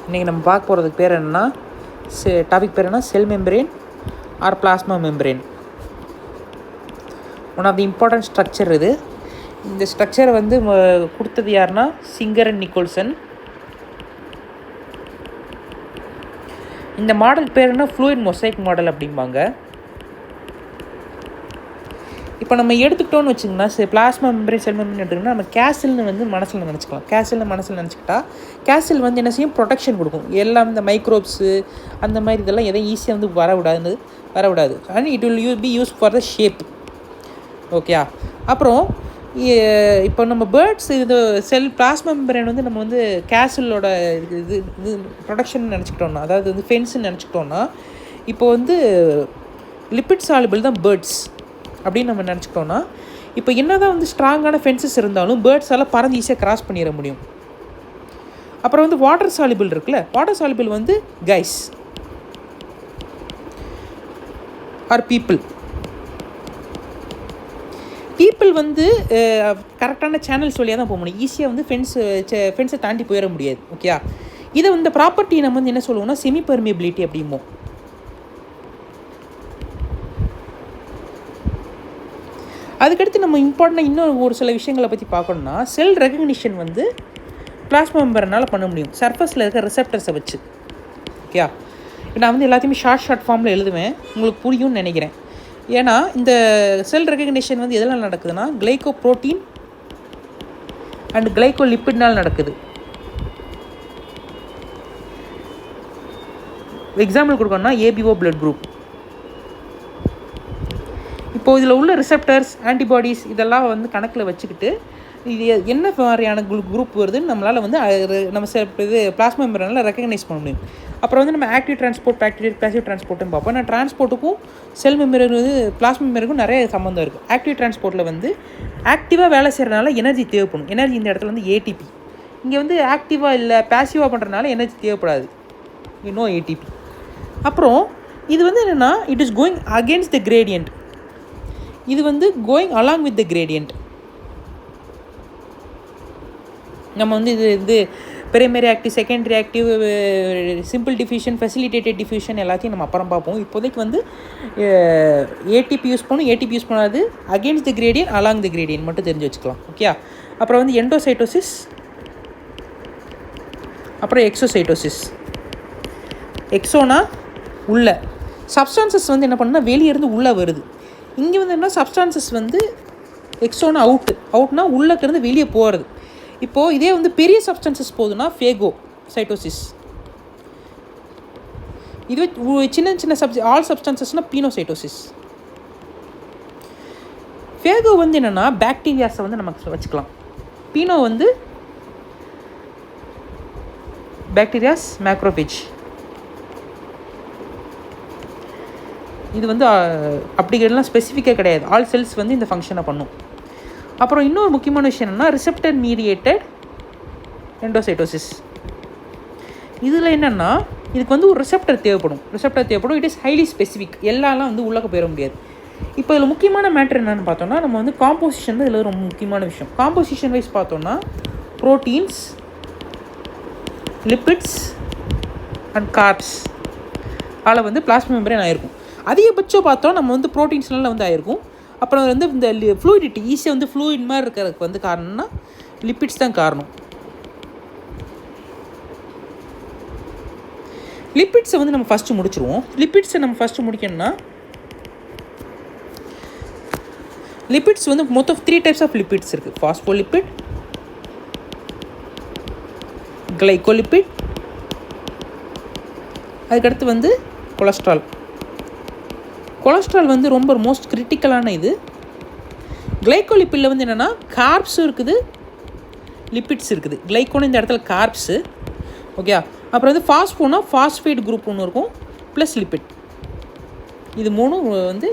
இன்றைக்கி நம்ம பார்க்க போகிறதுக்கு பேர் என்னென்னா டாபிக் பேர் என்ன, cell membrane or plasma membrane. One of the important structure இது. இந்த ஸ்ட்ரக்சரை வந்து கொடுத்தது யாருன்னா சிங்கர் அண்ட் நிக்கோல்சன். இந்த மாடல் பேர் என்ன, ஃப்ளூயிட் மொசைக் மாடல் அப்படிம்பாங்க. இப்போ நம்ம எடுத்துக்கிட்டோன்னு வச்சுங்கன்னா பிளாஸ்மா மெம்பரேன் செல் மெம்பரேன் எடுத்துக்கிட்டோம்னா நம்ம கேசில்னு வந்து மனசில் நினச்சிக்கலாம். கேசில் நினச்சிக்கிட்டா கேசில் வந்து என்ன செய்யும், ப்ரொடெக்ஷன் கொடுக்கும். எல்லாம் இந்த மைக்ரோப்ஸு அந்த மாதிரி இதெல்லாம் எதையும் ஈஸியாக வந்து வரவிடாது. And it will be use for the shape. Okay. அப்புறம் இப்போ நம்ம பேர்ட்ஸ் இது பிளாஸ்மா மெம்பரேன் வந்து நம்ம வந்து கேசிலோட இது ப்ரொடெக்ஷன் நினச்சிக்கிட்டோம்னா, அதாவது வந்து ஃபென்ஸுன்னு நினச்சிக்கிட்டோம்னா, இப்போ வந்து லிப்பிட் சாலுபிள் தான் பேர்ட்ஸ் அப்படின்னு நம்ம நினச்சிக்கிட்டோன்னா, இப்போ என்ன தான் வந்து ஸ்ட்ராங்கான ஃபென்சஸ் இருந்தாலும் பேர்ட்ஸால் பறந்து ஈஸியாக கிராஸ் பண்ணிட முடியும். அப்புறம் வந்து வாட்டர் சாலிபிள் இருக்குல்ல, வாட்டர் சாலிபிள் வந்து கைஸ் ஆர் பீப்புள் வந்து கரெக்டான சேனல்ஸ் வழியாக தான் போக முடியும். ஈஸியாக வந்து ஃபென்ஸை தாண்டி போயிட முடியாது. ஓகே. இதை இந்த ப்ராப்பர்ட்டி நம்ம வந்து என்ன சொல்லுவோம்னா செமி பெர்மியபிலிட்டி அப்படிம்போம். அதுக்கடுத்து நம்ம இம்பார்ட்டண்டாக இன்னும் ஒரு சில விஷயங்களை பற்றி பார்க்கணுன்னா, செல் ரெகக்னிஷன் வந்து பிளாஸ்மா மெம்பரனால் பண்ண முடியும் சர்ஃபஸில் இருக்க ரிசெப்டர்ஸை வச்சு. ஓகே. நான் வந்து எல்லாத்தையுமே ஷார்ட் ஃபார்மில் எழுதுவேன், உங்களுக்கு புரியும்னு நினைக்கிறேன். ஏன்னா இந்த செல் ரெகக்னிஷன் வந்து எதெல்லாம் நடக்குதுன்னா கிளைகோ ப்ரோட்டீன் அண்ட் கிளைகோ லிப்பிட்னால் நடக்குது. எக்ஸாம்பிள் கொடுக்கணும்னா ஏபிஓ பிளட் குரூப். இப்போது இதில் உள்ள ரிசெப்டர்ஸ் ஆன்டிபாடிஸ் இதெல்லாம் வந்து கணக்கில் வச்சுக்கிட்டு இது என்ன மாதிரியான குரூப் வருதுன்னு நம்மளால் வந்து நம்ம இது பிளாஸ்மா மெம்பரேனால் ரெக்கக்னைஸ் பண்ண முடியும். அப்புறம் வந்து நம்ம ஆக்டிவ் டிரான்ஸ்போர்ட், பேசிவ் டிரான்ஸ்போர்ட்னு பார்ப்போம். நான் டிரான்ஸ்போர்ட்டுக்கும் செல் மெம்பரேன் வந்து பிளாஸ்மா மெம்பரேனுக்கும் நிறைய சம்மந்தம் இருக்குது. ஆக்டிவ் டிரான்ஸ்போர்ட்டில் வந்து ஆக்டிவாக வேலை செய்கிறனால எனர்ஜி தேவைப்படும். எனர்ஜி இந்த இடத்துல வந்து ஏடிபி. இங்கே வந்து ஆக்டிவாக இல்லை பேசிவாக பண்ணுறதுனால எனர்ஜி தேவைப்படாது, நோ ஏடிபி. அப்புறம் இது வந்து என்னென்னா it is going against the gradient. இது வந்து going along with the gradient. நம்ம வந்து இது primary active, secondary active, simple diffusion, facilitated diffusion எல்லாத்தையும் நம்ம அப்புறம் பார்ப்போம். இப்போதைக்கு வந்து ஏடிபி யூஸ் பண்ணும், ஏடிபி யூஸ் பண்ணாது, against the gradient along the gradient மட்டும் தெரிஞ்சு வச்சுக்கலாம். ஓகே. அப்புறம் வந்து எண்டோசைட்டோசிஸ், அப்புறம் எக்ஸோசைட்டோசிஸ். எக்ஸோனா உள்ள சப்ஸ்டான்சஸ் வந்து என்ன பண்ணுன்னா வெளியே இருந்து உள்ளே வருது. இங்கே வந்து என்ன சப்ஸ்டான்சஸ் வந்து எக்ஸோனா அவுட்னா உள்ளேருந்து வெளியே போகிறது. இப்போது இதே வந்து பெரிய சப்ஸ்டான்சஸ் போகுதுன்னா ஃபேகோ சைட்டோசிஸ். இதுவே சின்ன ஆல் சப்ஸ்டான்சஸ்னால் பீனோசைட்டோசிஸ். ஃபேகோ வந்து என்னென்னா பாக்டீரியாஸை வந்து நமக்கு வச்சுக்கலாம். பீனோ வந்து பாக்டீரியாஸ், மேக்ரோஃபேஜ். இது வந்து அப்படிங்கிறதுலாம் ஸ்பெசிஃபிக்காக கிடையாது, ஆல் செல்ஸ் வந்து இந்த ஃபங்க்ஷனை பண்ணும். அப்புறம் இன்னொரு முக்கியமான விஷயம் என்னென்னா ரிசெப்டர் மீடியேட்டட் எண்டோசைட்டோசிஸ். இதில் என்னென்னா இதுக்கு வந்து ஒரு ரிசெப்டர் தேவைப்படும். It is highly specific. எல்லாம் வந்து உள்ளே போயிட முடியாது. இப்போ இதில் முக்கியமான மேட்ரு என்னென்னு பார்த்தோன்னா நம்ம வந்து காம்போசிஷன் தான் இதில் ரொம்ப முக்கியமான விஷயம். காம்போசிஷன் வைஸ் பார்த்தோன்னா ப்ரோட்டீன்ஸ், லிப்பிட்ஸ் அண்ட் கார்ப்ஸ் அதில் வந்து பிளாஸ்மா மெம்பரேன் ஆகிருக்கும். அதிகபட்சம் பார்த்தோம் நம்ம வந்து ப்ரோட்டீன்ஸ்னால வந்து ஆகிருக்கும். அப்புறம் வந்து இந்த ஃப்ளூயிடிட்டி ஈஸியாக வந்து ஃப்ளூயிட் மாதிரி இருக்கிறதுக்கு வந்து காரணம்னா லிப்பிட்ஸ் தான் காரணம். லிப்பிட்ஸை வந்து நம்ம ஃபஸ்ட்டு முடிச்சிருவோம். லிப்பிட்ஸை நம்ம ஃபஸ்ட்டு முடிக்கணும்னா லிப்பிட்ஸ் வந்து மொத்தம் 3 டைப்ஸ் ஆஃப் லிப்பிட்ஸ் இருக்குது. ஃபாஸ்போலிப்பிட், கிளைகோலிப்பிட், அதுக்கடுத்து வந்து கொலஸ்ட்ரால். கொலஸ்ட்ரால் வந்து ரொம்ப மோஸ்ட் கிரிட்டிக்கலான இது. கிளைகோலிப்பிடில் வந்து என்னென்னா கார்ப்ஸும் இருக்குது, லிப்பிட்ஸ் இருக்குது. கிளைகோன்னு இந்த இடத்துல கார்ப்ஸு. ஓகே. அப்புறம் வந்து ஃபாஸ்போனா ஃபாஸ்ஃபேட் குரூப் ஒன்று இருக்கும் ப்ளஸ் லிப்பிட். இது மூணும் வந்து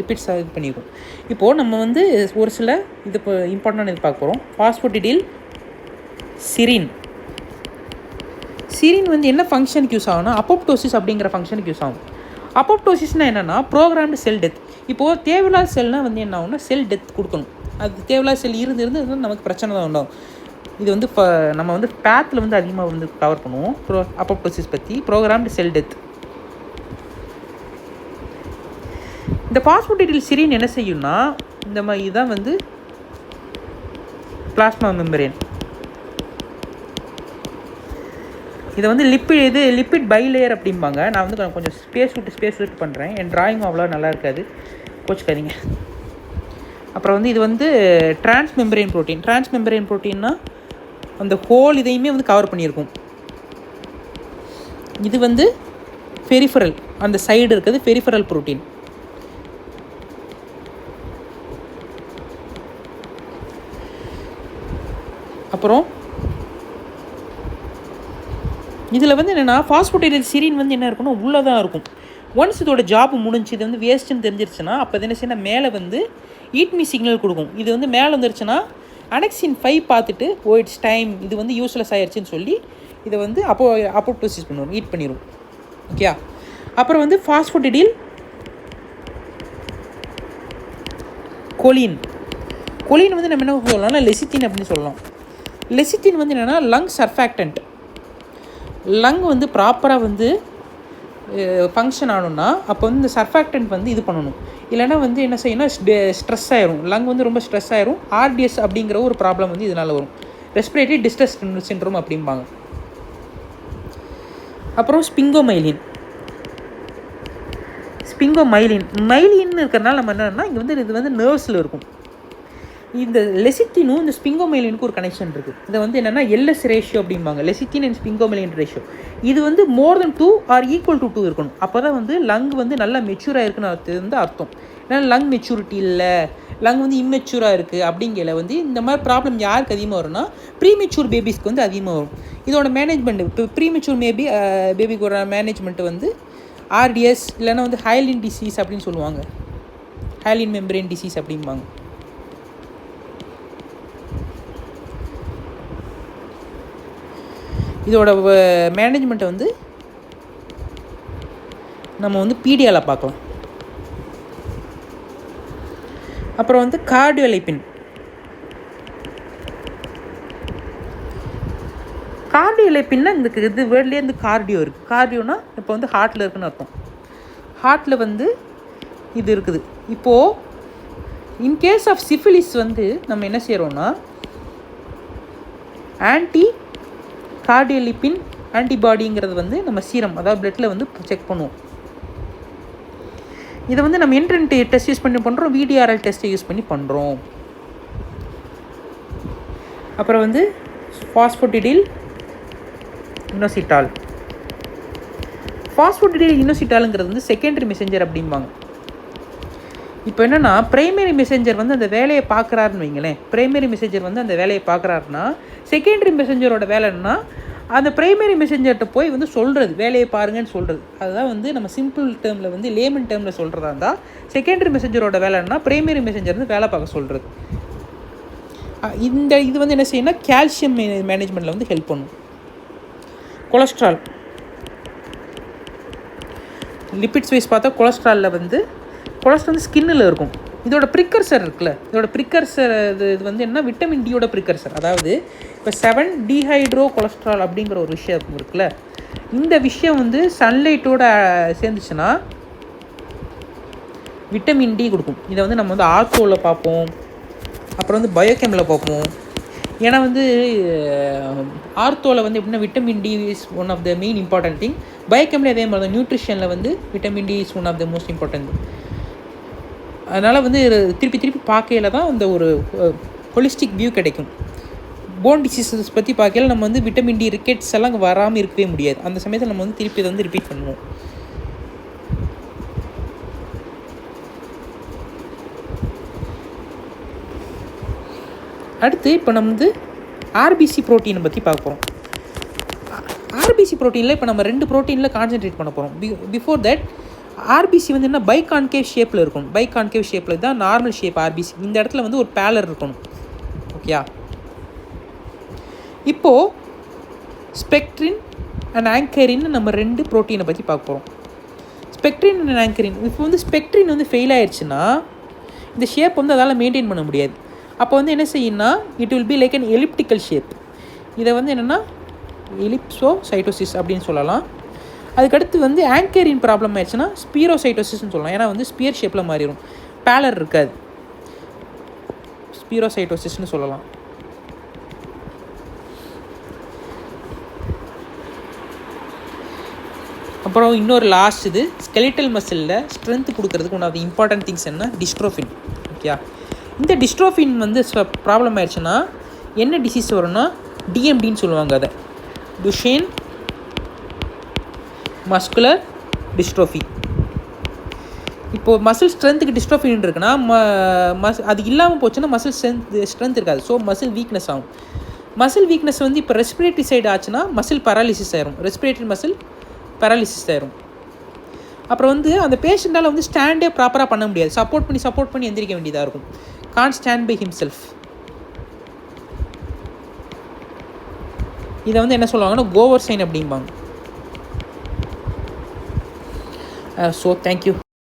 லிப்பிட்ஸாக இது பண்ணியிருக்கும். இப்போது நம்ம வந்து ஒரு சில இது இப்போ இம்பார்ட்டண்டான இது பார்க்க போகிறோம். ஃபாஸ்போடிடில் சிரின். சிரின் வந்து என்ன ஃபங்க்ஷனுக்கு யூஸ் ஆகும்னா அப்போப்டோசிஸ் அப்படிங்கிற ஃபங்க்ஷனுக்கு யூஸ் ஆகும். அப்போப்டோசிஸ்னால் என்னென்னா ப்ரோக்ராம்டு செல் டெத். இப்போது தேவையில்லாத செல்னால் வந்து என்ன ஆகும்னா செல் டெத் கொடுக்கணும். அது தேவையில்லாத செல் இருந்து நமக்கு பிரச்சனை தான் உண்டாகும். இது வந்து நம்ம வந்து பேத்தில் வந்து அதிகமாக வந்து கவர் பண்ணுவோம் அப்போப்டோசிஸ் பற்றி. ப்ரோக்ராம்டு செல் டெத். இந்த பாஸ்போடிடைல் சிரின் என்ன செய்யும்னா இந்த மாதிரி இதுதான் வந்து பிளாஸ்மா மெம்பரேன். இதை வந்து லிப்பிட் பைலேயர் அப்படிம்பாங்க. நான் வந்து கொஞ்சம் ஸ்பேஸ் விட்டு பண்ணுறேன். என் டிராயிங் அவ்வளோ நல்லா இருக்காது, கோச்சுக்காதீங்க. அப்புறம் வந்து இது வந்து டிரான்ஸ்மெம்பரேன் ப்ரோட்டீன்னா அந்த ஹோல் இதையுமே வந்து கவர் பண்ணியிருக்கும். இது வந்து பெரிஃபரல், அந்த சைடு இருக்கிறது பெரிஃபரல் ப்ரோட்டீன். அப்புறம் இதில் வந்து என்னென்னா பாஸ்போடைல் சிரின் வந்து என்ன இருக்குன்னா உள்ளே தான் இருக்கும். ஒன்ஸ் இதோட ஜாப் முடிஞ்சு இது வந்து வேஸ்ட்டுன்னு தெரிஞ்சிருச்சுன்னா அப்போ என்ன செய்யணும், மேலே வந்து ஈட்மி சிக்னல் கொடுக்கும். இது வந்து மேலே வந்துருச்சுன்னா அனெக்சின் 5 பார்த்துட்டு இட்ஸ் டைம், இது வந்து யூஸ்லெஸ் ஆயிடுச்சுன்னு சொல்லி இதை வந்து அப்போப்டோசிஸ் பண்ணுவோம், ஈட் பண்ணிடும். ஓகே. அப்புறம் வந்து பாஸ்போடிடைல் கொலின் வந்து நம்ம என்ன சொல்லலாம்னா லெசித்தின் அப்படின்னு சொல்லலாம். லெசித்தின் வந்து என்னென்னா லங் சர்ஃபேக்டன்ட். லங் வந்து ப்ராப்பராக வந்து ஃபங்க்ஷன் ஆகணும்னா அப்போ வந்து இந்த சர்ஃபேக்டன்ட் வந்து இது பண்ணணும். இல்லைனா வந்து என்ன செய்யணும், ஸ்ட்ரெஸ் ஆயிரும். லங் வந்து ரொம்ப ஸ்ட்ரெஸ் ஆயிரும். ஆர்டிஎஸ் அப்படிங்கிற ஒரு ப்ராப்ளம் வந்து இதனால் வரும். ரெஸ்பிரேட்டரி டிஸ்ட்ரெஸ் சிண்ட்ரோம் அப்படிம்பாங்க. அப்புறம் ஸ்பிங்கோமைலின் இருக்கிறதுனால நம்ம என்னன்னா இங்கே வந்து இது வந்து நர்வ்ஸில் இருக்கும். இந்த லெசித்தினும் இந்த ஸ்பிங்கோமைலினுக்கு ஒரு கனெக்ஷன் இருக்குது. இதை வந்து என்னென்னா எல்எஸ் ரேஷியோ அப்படிம்பாங்க. லெசித்தின் அண்ட் ஸ்பிங்கோமைலின் ரேஷியோ இது வந்து மோர் தென் 2 ஆர் ஈக்குவல் டு 2 இருக்கணும். அப்போ தான் வந்து லங் வந்து நல்லா மெச்சூராக இருக்குன்னு வந்து அர்த்தம். ஏன்னா லங் மெச்சூரிட்டி இல்லை, லங் வந்து இம்மெச்சூராக இருக்குது அப்படிங்கிற வந்து இந்த மாதிரி ப்ராப்ளம் யாருக்கு அதிகமாக வரும்னா ப்ரீமெச்சூர் பேபிஸ்க்கு வந்து அதிகமாக வரும். இதோட மேனேஜ்மெண்ட் இப்போ ப்ரீமெச்சூர் பேபிக்கு ஒரு மேனேஜ்மெண்ட் வந்து ஆர்டிஎஸ் இல்லைன்னா வந்து ஹைலின் டிசீஸ் அப்படின்னு சொல்லுவாங்க. ஹைலின் மெம்பரேன் டிசீஸ் அப்படிம்பாங்க. இதோட மேனேஜ்மெண்ட்டை வந்து நம்ம வந்து பீடியாவில் பார்க்கலாம். அப்புறம் வந்து கார்டியோலைப்பின் இந்த இது வேர்ட்லேயே வந்து கார்டியோ இருக்குது. கார்டியோனா இப்போ வந்து ஹார்ட்டில் இருக்குன்னு அர்த்தம். ஹார்ட்டில் வந்து இது இருக்குது. இப்போது இன்கேஸ் ஆஃப் சிஃபிலிஸ் வந்து நம்ம என்ன செய்கிறோன்னா கார்டியோலிப்பின் ஆன்டிபாடிங்கிறது வந்து நம்ம சீரம், அதாவது பிளட்டில் வந்து செக் பண்ணுவோம். இதை வந்து நம்ம என்ட்ரன்ட் டெஸ்ட் யூஸ் பண்ணி பண்ணுறோம், விடிஆர்எல் டெஸ்ட்டை யூஸ் பண்ணி பண்ணுறோம். அப்புறம் வந்து பாஸ்போடிடைல் இனோசிட்டாலுங்கிறது வந்து செகண்டரி மெசேஞ்சர் அப்படிம்பாங்க. இப்போ என்னென்னா பிரைமரி மெசேஞ்சர் வந்து அந்த வேலையை பார்க்குறாருன்னு வைங்களேன். பிரைமரி மெசேஞ்சர் வந்து அந்த வேலையை பார்க்குறாருன்னா செகண்டரி மெசேஞ்சரோட வேலைன்னா அந்த பிரைமரி மெசேஞ்சர்கிட்ட போய் வந்து சொல்கிறது, வேலையை பாருங்கன்னு சொல்கிறது. அதுதான் வந்து நம்ம சிம்பிள் டேர்மில் வந்து லேமன் டேர்மில் சொல்கிறதா இருந்தால் செகண்டரி மெசேஞ்சரோட வேலைன்னா பிரைமரி மெசேஞ்சர் வந்து வேலை பார்க்க சொல்கிறது. இது வந்து என்ன செய்யணும்னா கால்சியம் மேனேஜ்மெண்ட்டில் வந்து ஹெல்ப் பண்ணும். கொலஸ்ட்ரால் லிப்பிட்ஸ் வைஸ் பார்த்தா கொலஸ்ட்ரால் வந்து ஸ்கின்னில் இருக்கும். இதோட ப்ரிக்கர்சர் இருக்குல்ல, இது வந்து என்ன விட்டமின் டியோட ப்ரிக்கர்சர். அதாவது இப்போ 7-டீஹைட்ரோ கொலஸ்ட்ரால் அப்படிங்கிற ஒரு விஷயம் இருக்குல்ல, இந்த விஷயம் வந்து சன்லைட்டோட சேர்ந்துச்சுன்னா விட்டமின் டி கொடுக்கும். இதை வந்து நம்ம வந்து ஆர்த்தோவில் பார்ப்போம், அப்புறம் வந்து பயோகெமில் பார்ப்போம். ஏன்னா வந்து ஆர்த்தோவில் வந்து எப்படின்னா vitamin D is one of the main important thing. பயோகெமில் அதே மாதிரி தான் நியூட்ரிஷனில் வந்து vitamin D is one of the most important thing. அதனால் வந்து திருப்பி பார்க்கையில் தான் அந்த ஒரு ஹோலிஸ்டிக் வியூ கிடைக்கும். போன் டிசீசஸ் பற்றி பார்க்கையில் நம்ம வந்து விட்டமின் டி ரிக்கெட்ஸ் எல்லாம் வராமல் இருக்கவே முடியாது. அந்த சமயத்தில் நம்ம வந்து திருப்பி இதை வந்து ரிப்பீட் பண்ணுவோம். அடுத்து இப்போ நம்ம வந்து ஆர்பிசி ப்ரோட்டீனை பற்றி பார்க்க போகிறோம். ஆர்பிசி ப்ரோட்டீனில் இப்போ நம்ம 2 ப்ரோட்டீனில் கான்சென்ட்ரேட் பண்ண போகிறோம். பிஃபோர் தட் ஆர்பிசி வந்து என்ன பைகான்கேவ் ஷேப்பில் இருக்கணும். பைகான்கேவ் ஷேப்பில் தான் நார்மல் ஷேப் ஆர்பிசி. இந்த இடத்துல வந்து ஒரு பேலர் இருக்கணும். ஓகேயா? இப்போது ஸ்பெக்ட்ரின் அண்ட் ஆங்கரின் நம்ம 2 ப்ரோட்டீனை பற்றி பார்க்க போகிறோம். ஸ்பெக்ட்ரின் அண்ட் ஆங்கரின். இப்போ வந்து ஸ்பெக்ட்ரின் வந்து ஃபெயில் ஆயிடுச்சுன்னா இந்த ஷேப் வந்து அதால் மெயின்டைன் பண்ண முடியாது. அப்போ வந்து என்ன செய்யணும்னா it will be like an elliptical shape. இதை வந்து என்னென்னா எலிப்சோசைட்டோசிஸ் அப்படின்னு சொல்லலாம். அதுக்கடுத்து வந்து ஆங்கரின் ப்ராப்ளம் ஆயிடுச்சுன்னா ஸ்பீரோசைட்டோசிஸ்ன்னு சொல்லலாம். ஏன்னா வந்து ஸ்பியர் ஷேப்பில் மாறிடும், பேலர் இருக்காது, ஸ்பீரோசைட்டோசிஸ்ன்னு சொல்லலாம். அப்புறம் இன்னொரு லாஸ்ட் இது ஸ்கெலிட்டல் மசிலில் ஸ்ட்ரென்த் கொடுக்கறதுக்கு one of the important things என்ன, டிஸ்ட்ரோஃபின். ஓகே, இந்த டிஸ்ட்ரோஃபின் வந்து ப்ராப்ளம் ஆயிடுச்சுன்னா என்ன டிசீஸ் வரும்னா டிஎம்டின்னு சொல்லுவாங்க. அதை டுஷேன் மஸ்குலர் டிஸ்ட்ரோஃபி. இப்போது மசில் ஸ்ட்ரென்த்துக்கு டிஸ்ட்ரோஃபின் இருக்குன்னா அது இல்லாமல் போச்சுன்னா மசில் ஸ்ட்ரென்த் இருக்காது. ஸோ மசில் வீக்னஸ் ஆகும். மசில் வீக்னஸ் வந்து இப்போ ரெஸ்பிரேட்டரி சைடு ஆச்சுன்னா மசில் பேராலிசிஸ் ஆயிரும், ரெஸ்பிரேட்டரி மசில் பேராலிசிஸ் ஆயிரும். அப்புறம் வந்து அந்த பேஷண்ட்டால் வந்து ஸ்டாண்டே ப்ராப்பராக பண்ண முடியாது, சப்போர்ட் பண்ணி எந்திரிக்க வேண்டியதாக இருக்கும். Can't stand by himself. இதை வந்து என்ன சொல்லுவாங்கன்னா கோவர் சைன் அப்படிம்பாங்க. So thank you.